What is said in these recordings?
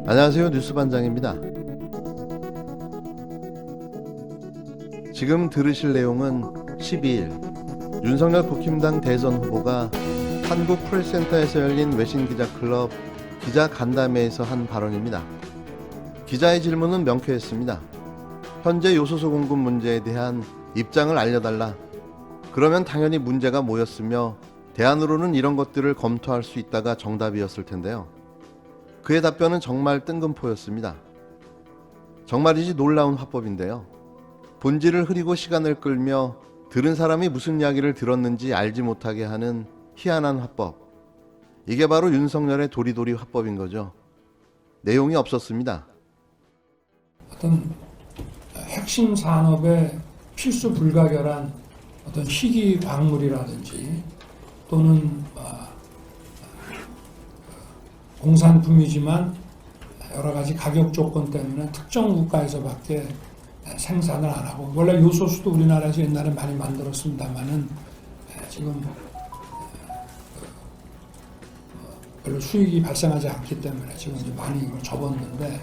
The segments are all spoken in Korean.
안녕하세요. 뉴스반장입니다. 지금 들으실 내용은 12일 윤석열 국힘당 대선 후보가 한국프레스센터에서 열린 외신기자클럽 기자간담회에서 한 발언입니다. 기자의 질문은 명쾌했습니다. 현재 요소수 공급 문제에 대한 입장을 알려달라. 그러면 당연히 문제가 뭐였으며 대안으로는 이런 것들을 검토할 수 있다가 정답이었을 텐데요. 그의 답변은 정말 뜬금포였습니다. 정말이지 놀라운 화법인데요. 본질을 흐리고 시간을 끌며 들은 사람이 무슨 이야기를 들었는지 알지 못하게 하는 희한한 화법. 이게 바로 윤석열의 도리도리 화법인 거죠. 내용이 없었습니다. 어떤 핵심 산업의 필수 불가결한 어떤 희귀 광물이라든지 또는 공산품이지만 여러 가지 가격 조건 때문에 특정 국가에서밖에 생산을 안 하고, 원래 요소수도 우리나라에서 옛날에 많이 만들었습니다만은 지금 별로 수익이 발생하지 않기 때문에 지금 이제 많이 이걸 접었는데,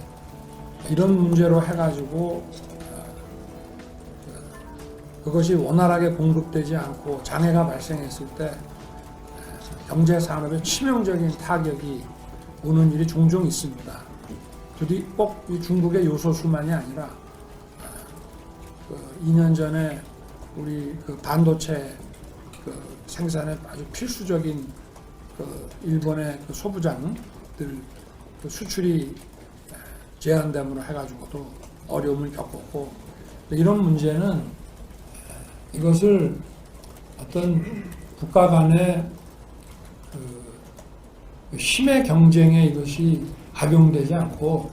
이런 문제로 해가지고 그것이 원활하게 공급되지 않고 장애가 발생했을 때 경제 산업에 치명적인 타격이 오는 일이 종종 있습니다. 부디 꼭 중국의 요소수만이 아니라 2년 전에 우리 반도체 생산에 아주 필수적인 일본의 소부장들 수출이 제한됨으로 해가지고도 어려움을 겪었고, 이런 문제는 이것을 어떤 국가 간의 힘의 경쟁에 이것이 악용되지 않고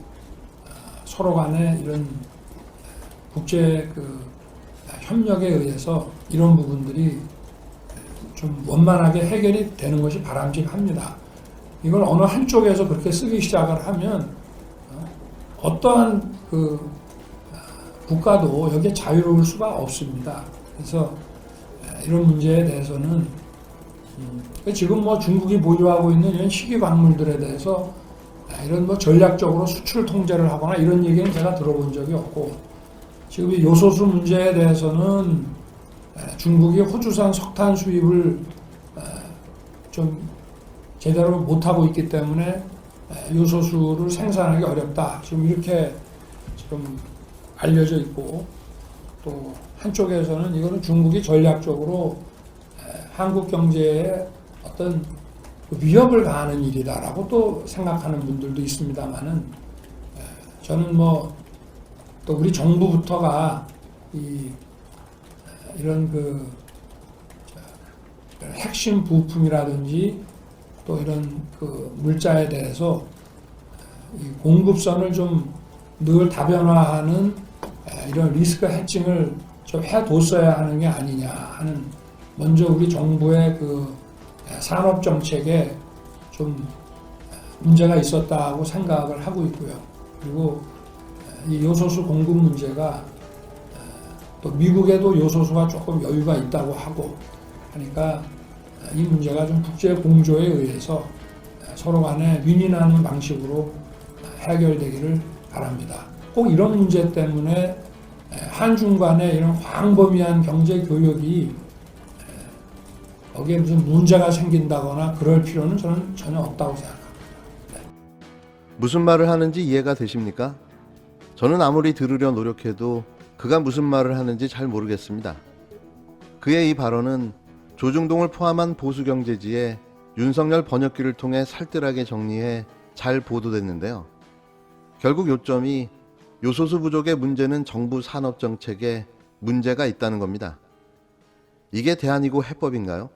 서로 간의 이런 국제 협력에 의해서 이런 부분들이 좀 원만하게 해결이 되는 것이 바람직합니다. 이걸 어느 한쪽에서 그렇게 쓰기 시작을 하면 어떠한 국가도 여기에 자유로울 수가 없습니다. 그래서 이런 문제에 대해서는 지금 중국이 보유하고 있는 이런 희귀 광물들에 대해서 이런 전략적으로 수출 통제를 하거나 이런 얘기는 제가 들어본 적이 없고, 지금 이 요소수 문제에 대해서는 중국이 호주산 석탄 수입을 좀 제대로 못하고 있기 때문에 요소수를 생산하기 어렵다, 지금 이렇게 지금 알려져 있고, 또 한쪽에서는 이거는 중국이 전략적으로 한국 경제에 어떤 위협을 가하는 일이다라고 또 생각하는 분들도 있습니다만은, 저는 또 우리 정부부터가 이런 핵심 부품이라든지 또 이런 물자에 대해서 이 공급선을 좀 늘 다변화하는 이런 리스크 해칭을 좀 해뒀어야 하는 게 아니냐 하는, 먼저 우리 정부의 산업 정책에 좀 문제가 있었다고 생각을 하고 있고요. 그리고 이 요소수 공급 문제가 또 미국에도 요소수가 조금 여유가 있다고 하고 하니까 이 문제가 좀 국제 공조에 의해서 서로 간에 윈윈하는 방식으로 해결되기를 바랍니다. 꼭 이런 문제 때문에 한중 간의 이런 광범위한 경제 교역이 거기에 무슨 문제가 생긴다거나 그럴 필요는 저는 전혀 없다고 생각합니다. 무슨 말을 하는지 이해가 되십니까? 저는 아무리 들으려 노력해도 그가 무슨 말을 하는지 잘 모르겠습니다. 그의 이 발언은 조중동을 포함한 보수경제지에 윤석열 번역기를 통해 살뜰하게 정리해 잘 보도됐는데요. 결국 요점이 요소수 부족의 문제는 정부 산업정책에 문제가 있다는 겁니다. 이게 대안이고 해법인가요?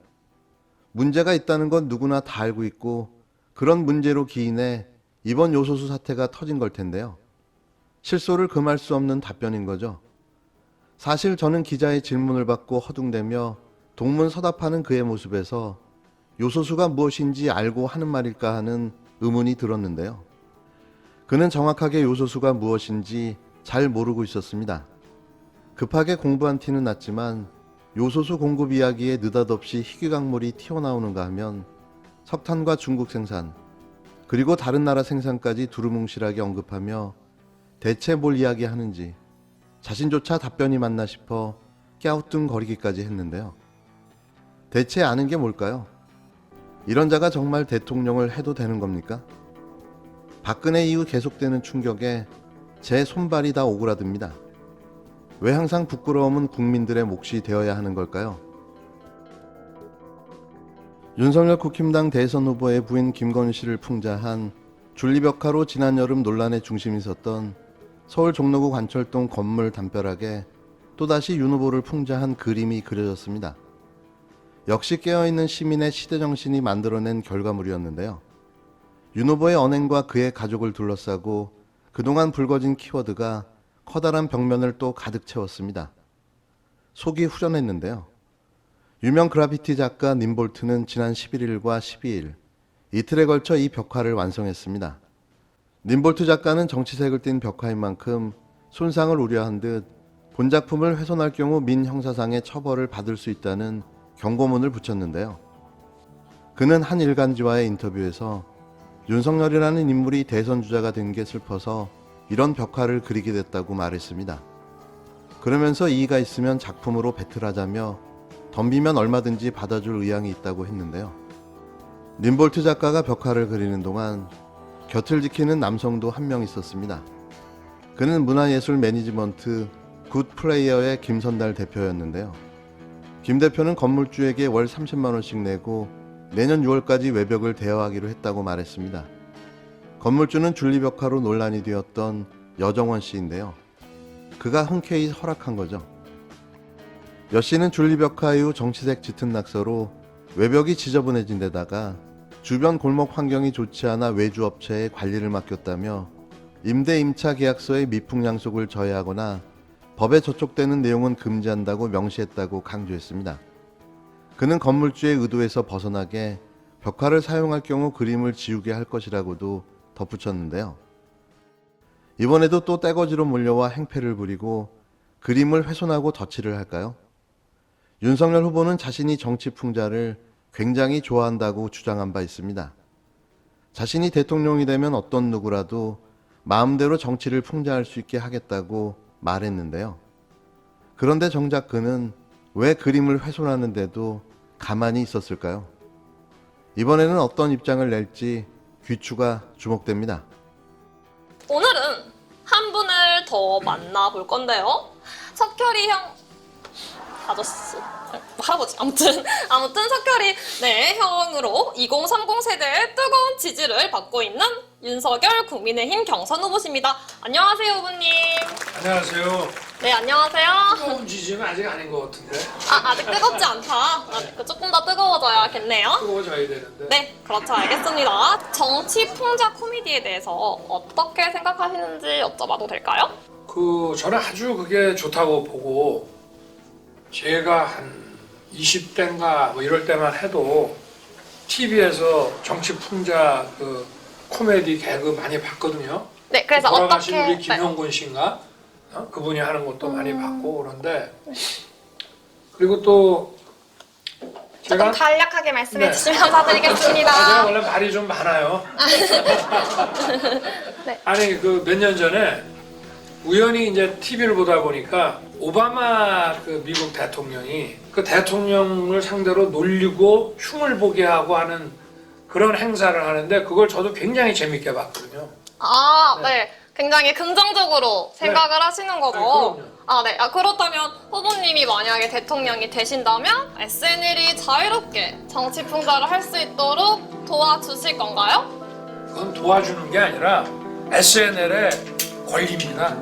문제가 있다는 건 누구나 다 알고 있고, 그런 문제로 기인해 이번 요소수 사태가 터진 걸 텐데요. 실소를 금할 수 없는 답변인 거죠. 사실 저는 기자의 질문을 받고 허둥대며 동문서답하는 그의 모습에서 요소수가 무엇인지 알고 하는 말일까 하는 의문이 들었는데요. 그는 정확하게 요소수가 무엇인지 잘 모르고 있었습니다. 급하게 공부한 티는 났지만 요소수 공급 이야기에 느닷없이 희귀광물이 튀어나오는가 하면 석탄과 중국 생산, 그리고 다른 나라 생산까지 두루뭉실하게 언급하며 대체 뭘 이야기하는지 자신조차 답변이 맞나 싶어 갸우뚱거리기까지 했는데요. 대체 아는 게 뭘까요? 이런 자가 정말 대통령을 해도 되는 겁니까? 박근혜 이후 계속되는 충격에 제 손발이 다 오그라듭니다. 왜 항상 부끄러움은 국민들의 몫이 되어야 하는 걸까요? 윤석열 국힘당 대선 후보의 부인 김건희 씨를 풍자한 줄리벽화로 지난 여름 논란의 중심이 섰던 서울 종로구 관철동 건물 담벼락에 또다시 윤 후보를 풍자한 그림이 그려졌습니다. 역시 깨어있는 시민의 시대정신이 만들어낸 결과물이었는데요. 윤 후보의 언행과 그의 가족을 둘러싸고 그동안 불거진 키워드가 커다란 벽면을 또 가득 채웠습니다. 속이 후련했는데요. 유명 그래피티 작가 님볼트는 지난 11일과 12일 이틀에 걸쳐 이 벽화를 완성했습니다. 님볼트 작가는 정치색을 띤 벽화인 만큼 손상을 우려한 듯 본작품을 훼손할 경우 민형사상의 처벌을 받을 수 있다는 경고문을 붙였는데요. 그는 한 일간지와의 인터뷰에서 윤석열이라는 인물이 대선 주자가 된 게 슬퍼서 이런 벽화를 그리게 됐다고 말했습니다. 그러면서 이의가 있으면 작품으로 배틀하자며 덤비면 얼마든지 받아줄 의향이 있다고 했는데요. 님볼트 작가가 벽화를 그리는 동안 곁을 지키는 남성도 한 명 있었습니다. 그는 문화예술 매니지먼트 굿플레이어의 김선달 대표였는데요. 김 대표는 건물주에게 월 30만 원씩 내고 내년 6월까지 외벽을 대여하기로 했다고 말했습니다. 건물주는 줄리벽화로 논란이 되었던 여정원 씨인데요. 그가 흔쾌히 허락한 거죠. 여 씨는 줄리벽화 이후 정치색 짙은 낙서로 외벽이 지저분해진 데다가 주변 골목 환경이 좋지 않아 외주업체에 관리를 맡겼다며 임대 임차 계약서에 미풍양속을 저해하거나 법에 저촉되는 내용은 금지한다고 명시했다고 강조했습니다. 그는 건물주의 의도에서 벗어나게 벽화를 사용할 경우 그림을 지우게 할 것이라고도 덧붙였는데요. 이번에도 또 떼거지로 몰려와 행패를 부리고 그림을 훼손하고 덧칠을 할까요? 윤석열 후보는 자신이 정치 풍자를 굉장히 좋아한다고 주장한 바 있습니다. 자신이 대통령이 되면 어떤 누구라도 마음대로 정치를 풍자할 수 있게 하겠다고 말했는데요. 그런데 정작 그는 왜 그림을 훼손하는데도 가만히 있었을까요? 이번에는 어떤 입장을 낼지 귀추가 주목됩니다. 오늘은 한 분을 더 만나볼 건데요. 석결이 형 아저씨 할아버지 아무튼 석결이 네 형으로 2030 세대의 뜨거운 지지를 받고 있는 윤석열 국민의힘 경선 후보십니다. 안녕하세요 후보님. 안녕하세요. 네 안녕하세요. 뜨거운 지지는 아직 아닌 것 같은데. 아직 뜨겁지 않다. 조금 더 뜨거워져야겠네요. 뜨거워져야 되는데. 네, 그렇죠. 알겠습니다. 정치 풍자 코미디에 대해서 어떻게 생각하시는지 여쭤봐도 될까요? 저는 아주 그게 좋다고 보고 제가 한 20대인가 뭐 이럴 때만 해도 TV에서 정치 풍자 코미디 개그 많이 봤거든요. 네, 그래서 돌아가신 어떻게 우리 김용곤 씨인가 그분이 하는 것도 많이 봤고 그런데 그리고 또 조금 간략하게 말씀해 네. 주시면 감사드리겠습니다. 제가 원래 말이 좀 많아요. 네. 아니 몇 년 전에 우연히 이제 TV를 보다 보니까 오바마 미국 대통령이 그 대통령을 상대로 놀리고 흉을 보게 하고 하는 그런 행사를 하는데 그걸 저도 굉장히 재밌게 봤거든요. 네. 굉장히 긍정적으로 생각을 하시는 거죠. 네, 네. 그렇다면 후보님이 만약에 대통령이 되신다면 SNL이 자유롭게 정치 풍자를 할 수 있도록 도와주실 건가요? 그건 도와주는 게 아니라 SNL의 권리입니다.